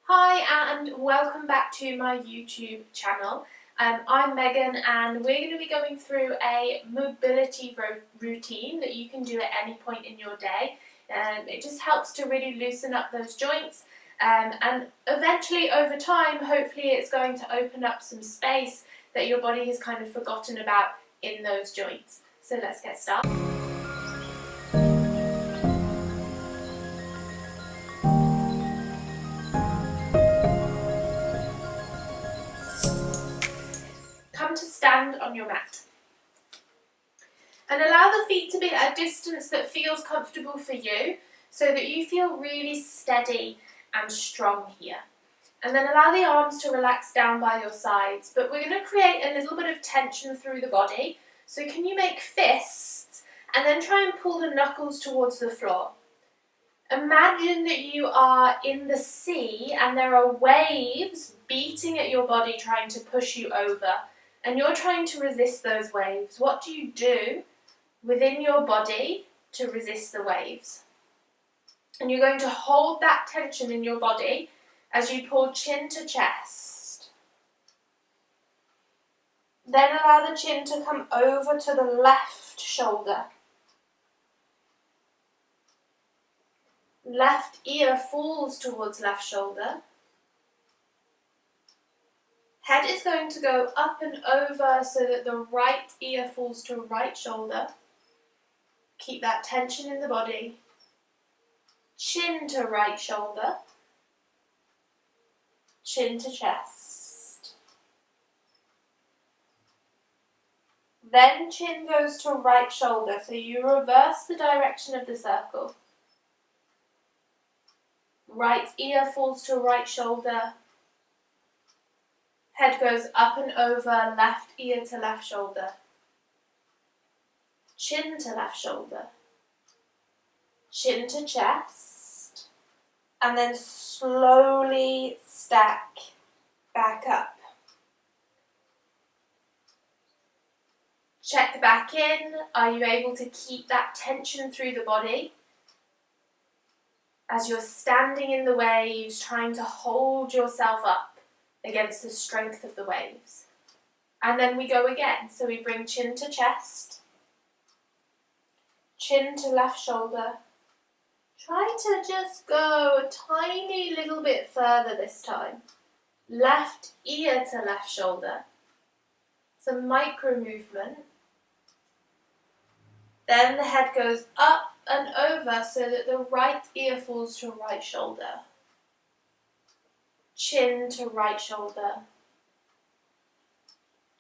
Hi and welcome back to my YouTube channel. I'm Megan and we're going to be going through a mobility routine that you can do at any point in your day. It just helps to really loosen up those joints and eventually over time hopefully it's going to open up some space that your body has kind of forgotten about in those joints. So let's get started. Come to stand on your mat. And allow the feet to be at a distance that feels comfortable for you so that you feel really steady and strong here. And then allow the arms to relax down by your sides. But we're going to create a little bit of tension through the body. So can you make fists and then try and pull the knuckles towards the floor? Imagine that you are in the sea and there are waves beating at your body trying to push you over. And you're trying to resist those waves. What do you do within your body to resist the waves? And you're going to hold that tension in your body as you pull chin to chest. Then allow the chin to come over to the left shoulder. Left ear falls towards left shoulder. Head is going to go up and over so that the right ear falls to right shoulder. Keep that tension in the body. Chin to right shoulder. Chin to chest. Then chin goes to right shoulder, so you reverse the direction of the circle. Right ear falls to right shoulder. Head goes up and over, left ear to left shoulder. Chin to left shoulder. Chin to chest. And then slowly stack back up. Check back in. Are you able to keep that tension through the body? As you're standing in the waves, trying to hold yourself up against the strength of the waves. And then we go again. So we bring chin to chest, chin to left shoulder. Try to just go a tiny little bit further this time. Left ear to left shoulder. It's a micro movement. Then the head goes up and over so that the right ear falls to right shoulder. Chin to right shoulder.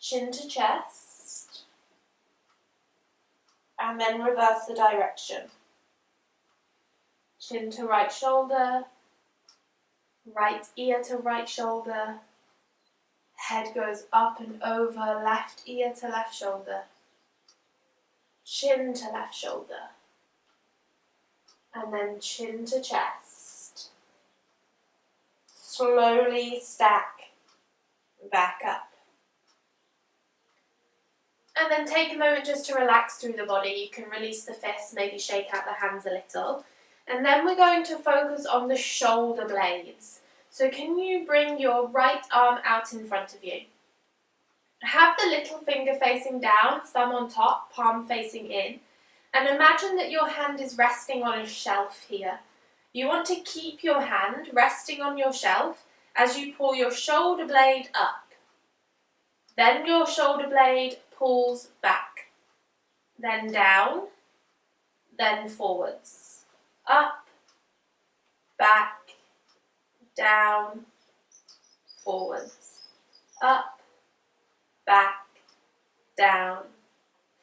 Chin to chest. And then reverse the direction. Chin to right shoulder. Right ear to right shoulder. Head goes up and over, left ear to left shoulder. Chin to left shoulder. And then chin to chest. Slowly stack back up. And then take a moment just to relax through the body. You can release the fists, maybe shake out the hands a little. And then we're going to focus on the shoulder blades. So can you bring your right arm out in front of you? Have the little finger facing down, thumb on top, palm facing in. And imagine that your hand is resting on a shelf here. You want to keep your hand resting on your shelf as you pull your shoulder blade up. Then your shoulder blade pulls back. Then down. Then forwards. Up. Back. Down. Forwards. Up. Back. Down.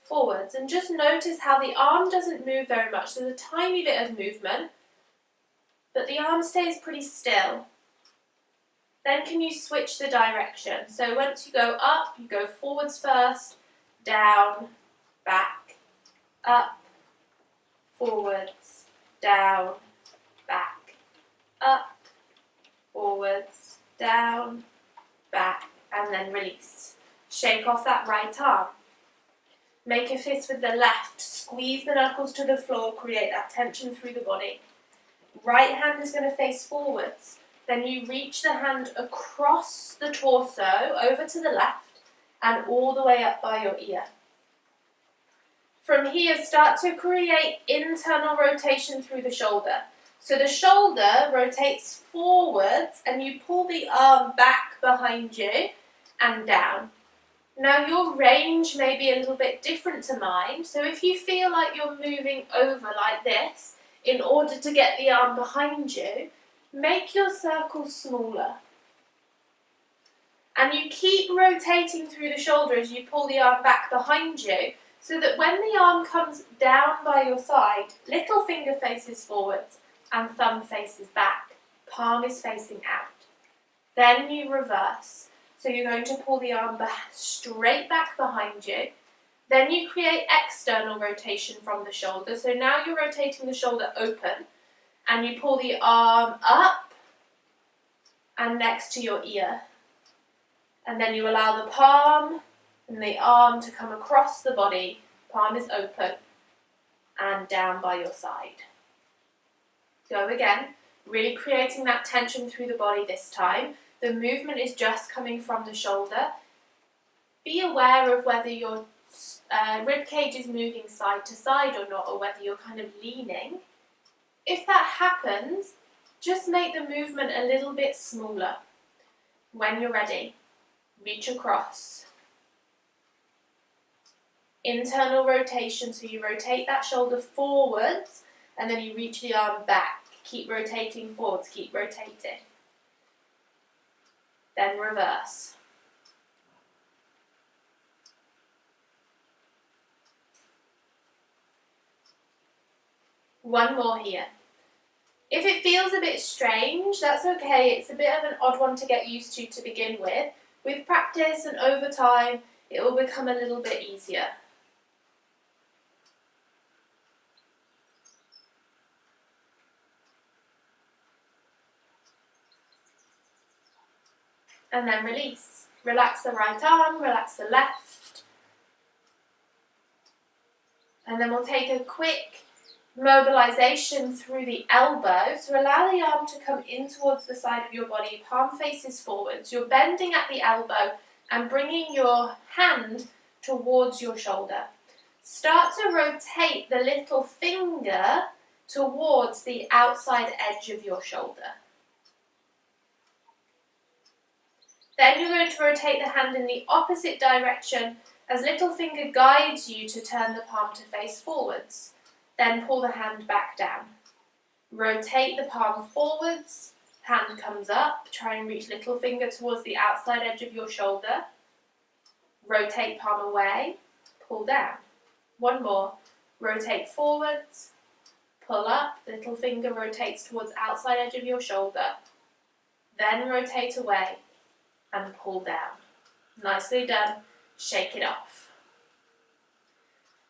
Forwards. And just notice how the arm doesn't move very much. There's a tiny bit of movement, but the arm stays pretty still. Then can you switch the direction? So once you go up, you go forwards first, down, back, up, forwards, down, back, up, forwards, down, back, and then release. Shake off that right arm. Make a fist with the left. Squeeze the knuckles to the floor. Create that tension through the body. Right hand is going to face forwards. Then you reach the hand across the torso, over to the left, and all the way up by your ear. From here, start to create internal rotation through the shoulder. So the shoulder rotates forwards and you pull the arm back behind you and down. Now your range may be a little bit different to mine, so if you feel like you're moving over like this in order to get the arm behind you, make your circle smaller. And you keep rotating through the shoulder as you pull the arm back behind you, so that when the arm comes down by your side, little finger faces forwards and thumb faces back. Palm is facing out. Then you reverse. So you're going to pull the arm straight back behind you. Then you create external rotation from the shoulder. So now you're rotating the shoulder open and you pull the arm up and next to your ear. And then you allow the palm and the arm to come across the body. Palm is open and down by your side. Go again, really creating that tension through the body this time. The movement is just coming from the shoulder. Be aware of whether your rib cage is moving side to side or not, or whether you're kind of leaning. If that happens, just make the movement a little bit smaller. When you're ready, reach across. Internal rotation, so you rotate that shoulder forwards and then you reach the arm back. Keep rotating forwards, keep rotating. Then reverse. One more here. If it feels a bit strange, that's okay. It's a bit of an odd one to get used to begin with. With practice and over time, it will become a little bit easier. And then release. Relax the right arm, relax the left. And then we'll take a quick mobilization through the elbow. So allow the arm to come in towards the side of your body, palm faces forwards. You're bending at the elbow and bringing your hand towards your shoulder. Start to rotate the little finger towards the outside edge of your shoulder. Then you're going to rotate the hand in the opposite direction as little finger guides you to turn the palm to face forwards. Then pull the hand back down. Rotate the palm forwards, hand comes up, try and reach little finger towards the outside edge of your shoulder. Rotate palm away, pull down. One more, rotate forwards, pull up, little finger rotates towards outside edge of your shoulder. Then rotate away and pull down. Nicely done, shake it off.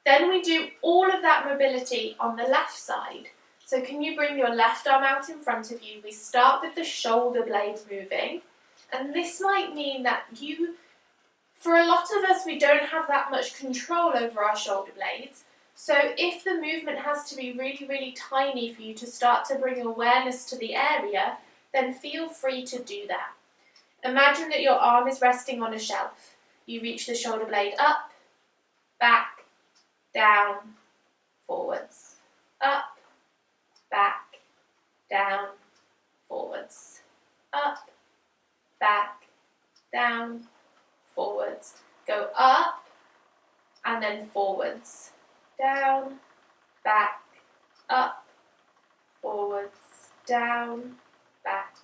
Then we do all of that mobility on the left side. So can you bring your left arm out in front of you? We start with the shoulder blade moving. And this might mean that for a lot of us, we don't have that much control over our shoulder blades. So if the movement has to be really, really tiny for you to start to bring awareness to the area, then feel free to do that. Imagine that your arm is resting on a shelf. You reach the shoulder blade up, back, down, forwards, up, back, down, forwards, up, back, down, forwards. Go up and then forwards, down, back, up, forwards, down, back,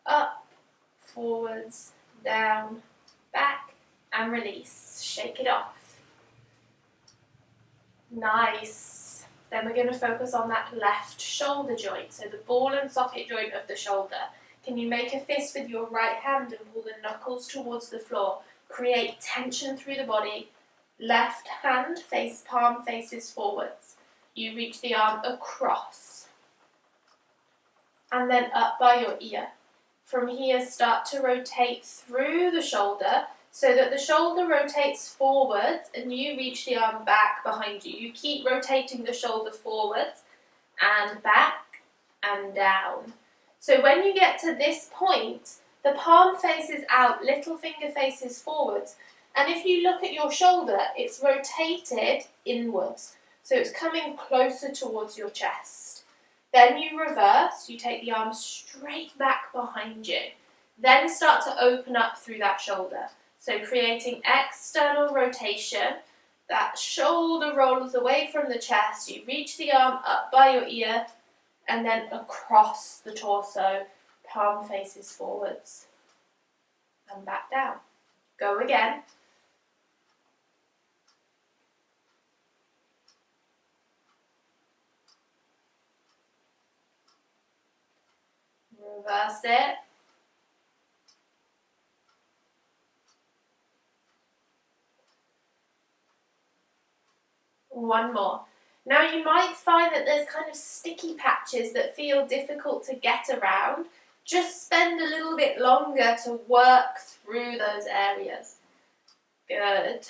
up, forwards, down, back, and release. Shake it off. Nice. Then we're going to focus on that left shoulder joint, so the ball and socket joint of the shoulder. Can you make a fist with your right hand and pull the knuckles towards the floor? Create tension through the body. Left hand, palm faces forwards. You reach the arm across. And then up by your ear. From here, start to rotate through the shoulder so that the shoulder rotates forwards and you reach the arm back behind you. You keep rotating the shoulder forwards and back and down. So when you get to this point, the palm faces out, little finger faces forwards. And if you look at your shoulder, it's rotated inwards. So it's coming closer towards your chest. Then you reverse, you take the arms straight back behind you. Then start to open up through that shoulder. So creating external rotation, that shoulder rolls away from the chest, you reach the arm up by your ear, and then across the torso, palm faces forwards. And back down. Go again. Reverse it. One more. Now you might find that there's kind of sticky patches that feel difficult to get around. Just spend a little bit longer to work through those areas. Good.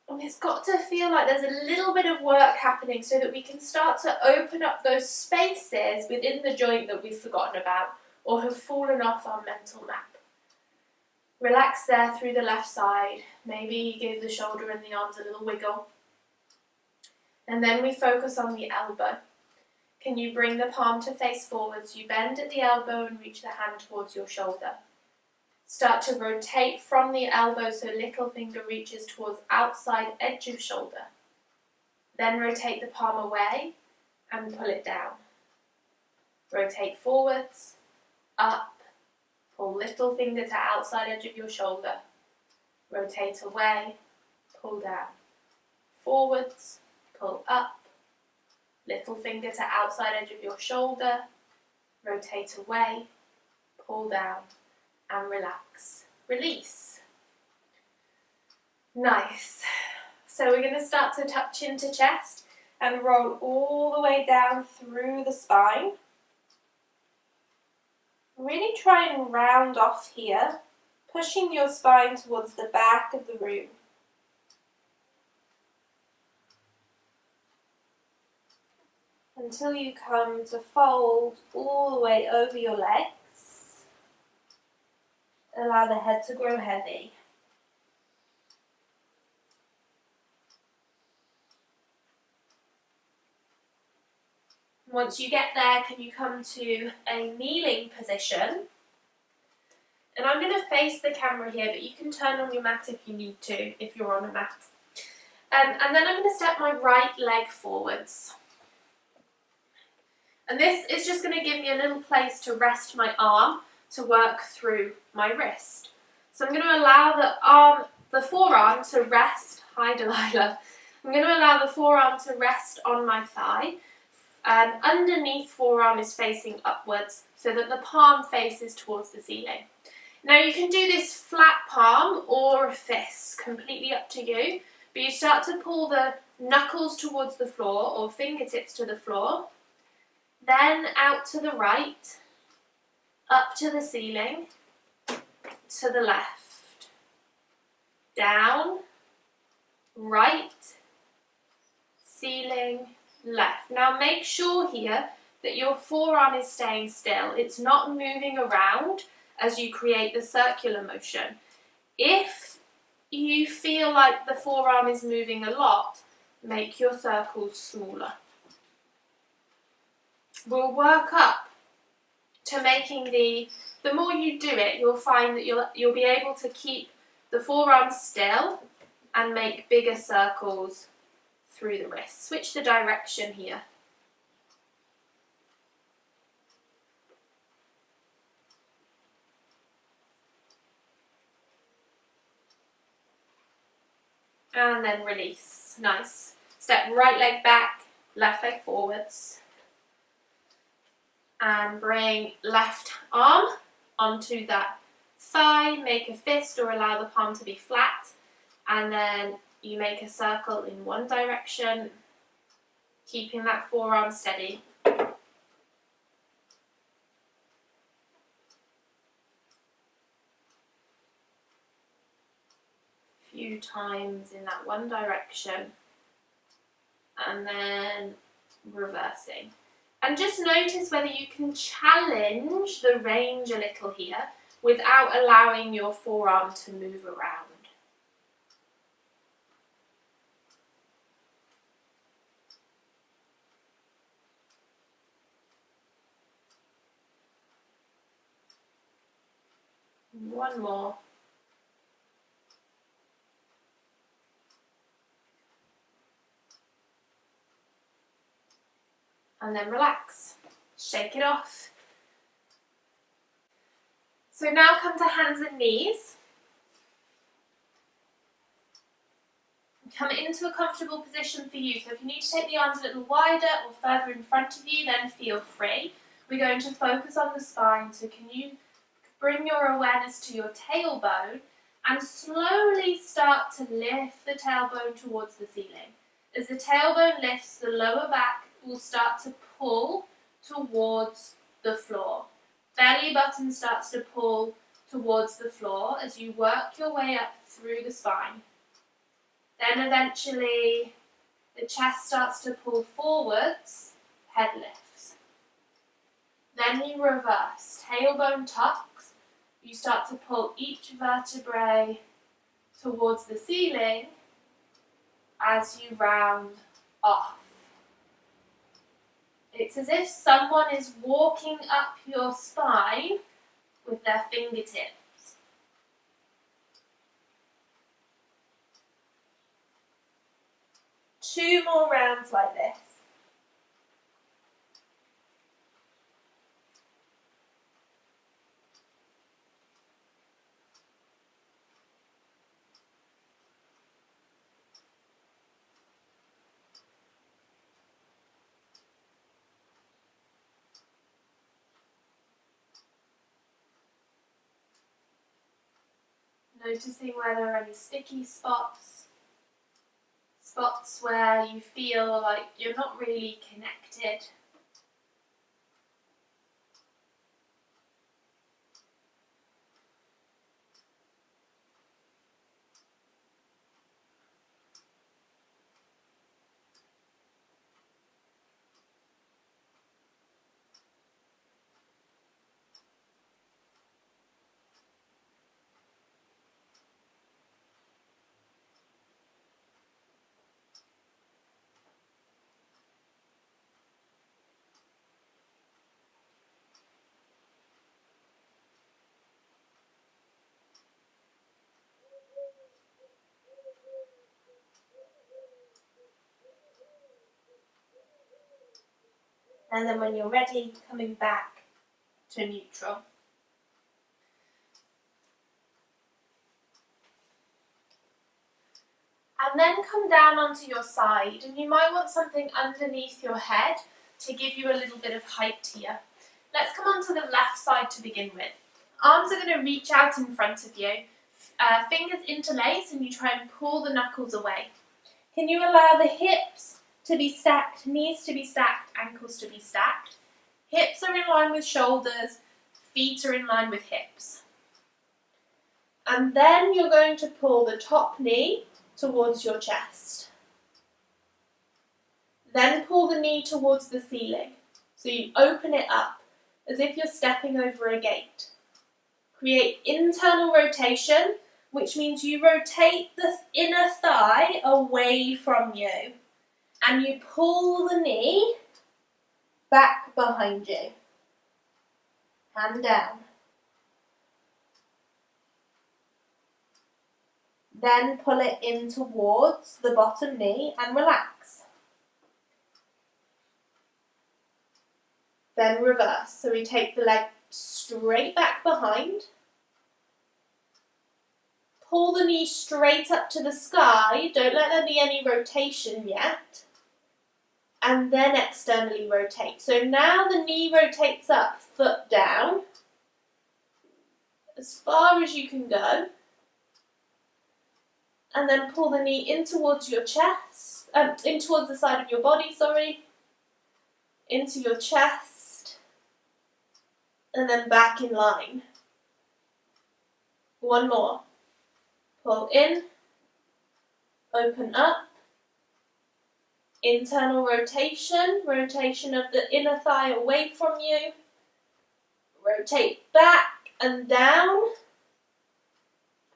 And it's got to feel like there's a little bit of work happening so that we can start to open up those spaces within the joint that we've forgotten about or have fallen off our mental map. Relax there through the left side. Maybe give the shoulder and the arms a little wiggle. And then we focus on the elbow. Can you bring the palm to face forwards? You bend at the elbow and reach the hand towards your shoulder. Start to rotate from the elbow so little finger reaches towards outside edge of shoulder. Then rotate the palm away and pull it down. Rotate forwards, up, pull little finger to outside edge of your shoulder. Rotate away, pull down. Forwards, pull up, little finger to outside edge of your shoulder. Rotate away, pull down. And relax. Release. Nice. So we're going to start to touch into chest and roll all the way down through the spine. Really try and round off here, pushing your spine towards the back of the room. Until you come to fold all the way over your legs. Allow the head to grow heavy. Once you get there, can you come to a kneeling position? And I'm going to face the camera here, but you can turn on your mat if you need to, if you're on a mat. And then I'm going to step my right leg forwards. And this is just going to give me a little place to rest my arm to work through my wrist. So I'm going to allow the forearm to rest. Hi, Delilah. I'm going to allow the forearm to rest on my thigh. And underneath forearm is facing upwards so that the palm faces towards the ceiling. Now you can do this flat palm or a fist, completely up to you. But you start to pull the knuckles towards the floor or fingertips to the floor. Then out to the right. Up to the ceiling, to the left, down, right, ceiling, left. Now make sure here that your forearm is staying still. It's not moving around as you create the circular motion. If you feel like the forearm is moving a lot, make your circles smaller. We'll work up to making the more you do it, you'll find that you'll be able to keep the forearm still and make bigger circles through the wrist. Switch the direction here. And then release. Nice. Step right leg back, left leg forwards. And bring left arm onto that thigh, make a fist or allow the palm to be flat, and then you make a circle in one direction, keeping that forearm steady. Few times in that one direction, and then reversing. And just notice whether you can challenge the range a little here without allowing your forearm to move around. One more. And then relax. Shake it off. So now come to hands and knees. Come into a comfortable position for you. So if you need to take the arms a little wider or further in front of you, then feel free. We're going to focus on the spine. So can you bring your awareness to your tailbone and slowly start to lift the tailbone towards the ceiling. As the tailbone lifts, the lower back will start to pull towards the floor. Belly button starts to pull towards the floor as you work your way up through the spine. Then eventually the chest starts to pull forwards, head lifts. Then you reverse, tailbone tucks. You start to pull each vertebrae towards the ceiling as you round off. It's as if someone is walking up your spine with their fingertips. Two more rounds like this. Noticing where there are any sticky spots, spots where you feel like you're not really connected. And then when you're ready, coming back to neutral. And then come down onto your side, and you might want something underneath your head to give you a little bit of height here. Let's come onto the left side to begin with. Arms are going to reach out in front of you, fingers interlace, and you try and pull the knuckles away. Can you allow the hips to be stacked, knees to be stacked, ankles to be stacked? Hips are in line with shoulders, feet are in line with hips. And then you're going to pull the top knee towards your chest. Then pull the knee towards the ceiling. So you open it up as if you're stepping over a gate. Create internal rotation, which means you rotate the inner thigh away from you. And you pull the knee back behind you. Hand down. Then pull it in towards the bottom knee and relax. Then reverse. So we take the leg straight back behind. Pull the knee straight up to the sky. Don't let there be any rotation yet. And then externally rotate. So now the knee rotates up, foot down, as far as you can go. And then pull the knee in towards your chest, in towards the side of your body, into your chest, and then back in line. One more. Pull in, open up, Internal rotation, rotation of the inner thigh away from you. Rotate back and down.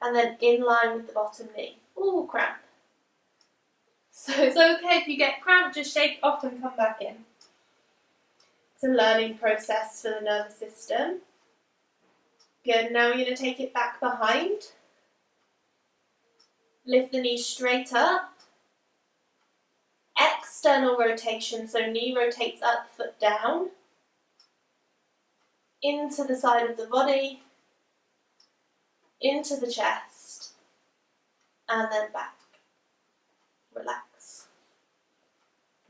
And then in line with the bottom knee. Ooh, cramp. So it's okay if you get cramp, just shake it off and come back in. It's a learning process for the nervous system. Good, now you're going to take it back behind. Lift the knees straight up. External rotation, so knee rotates up, foot down. Into the side of the body. Into the chest. And then back. Relax.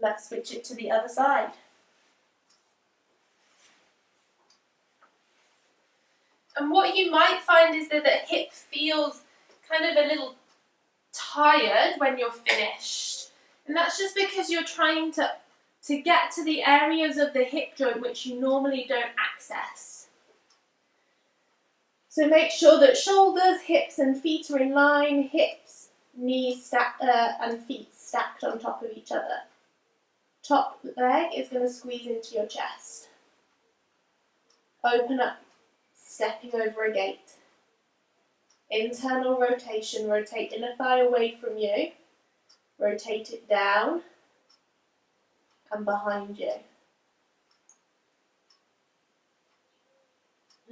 Let's switch it to the other side. And what you might find is that the hip feels kind of a little tired when you're finished. And that's just because you're trying to get to the areas of the hip joint which you normally don't access. So make sure that shoulders, hips and feet are in line, hips, knees and feet stacked on top of each other. Top leg is going to squeeze into your chest. Open up, stepping over a gate. Internal rotation, rotate inner thigh away from you. Rotate it down and behind you.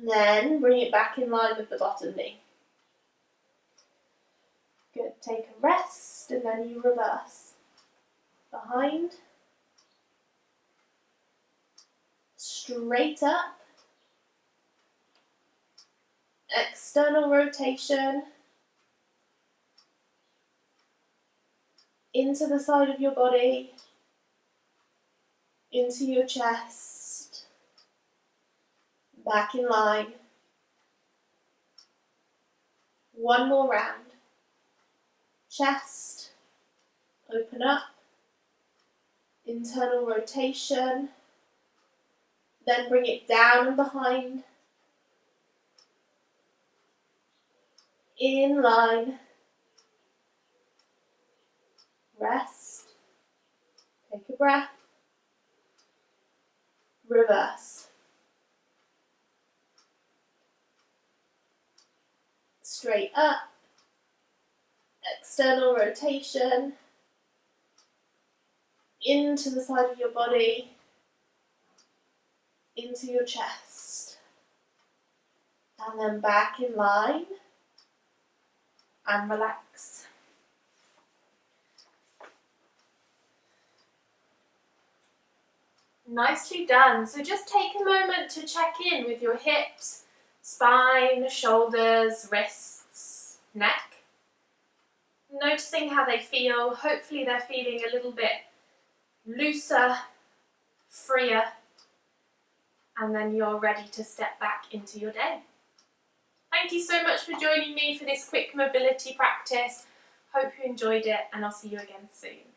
Then bring it back in line with the bottom knee. Good, take a rest and then you reverse. Behind. Straight up. External rotation. Into the side of your body. Into your chest. Back in line. One more round. Chest. Open up. Internal rotation. Then bring it down and behind. In line. Rest. Take a breath. Reverse. Straight up. External rotation. Into the side of your body. Into your chest. And then back in line. And relax. Nicely done. So just take a moment to check in with your hips, spine, shoulders, wrists, neck. Noticing how they feel. Hopefully they're feeling a little bit looser, freer, and then you're ready to step back into your day. Thank you so much for joining me for this quick mobility practice. Hope you enjoyed it, and I'll see you again soon.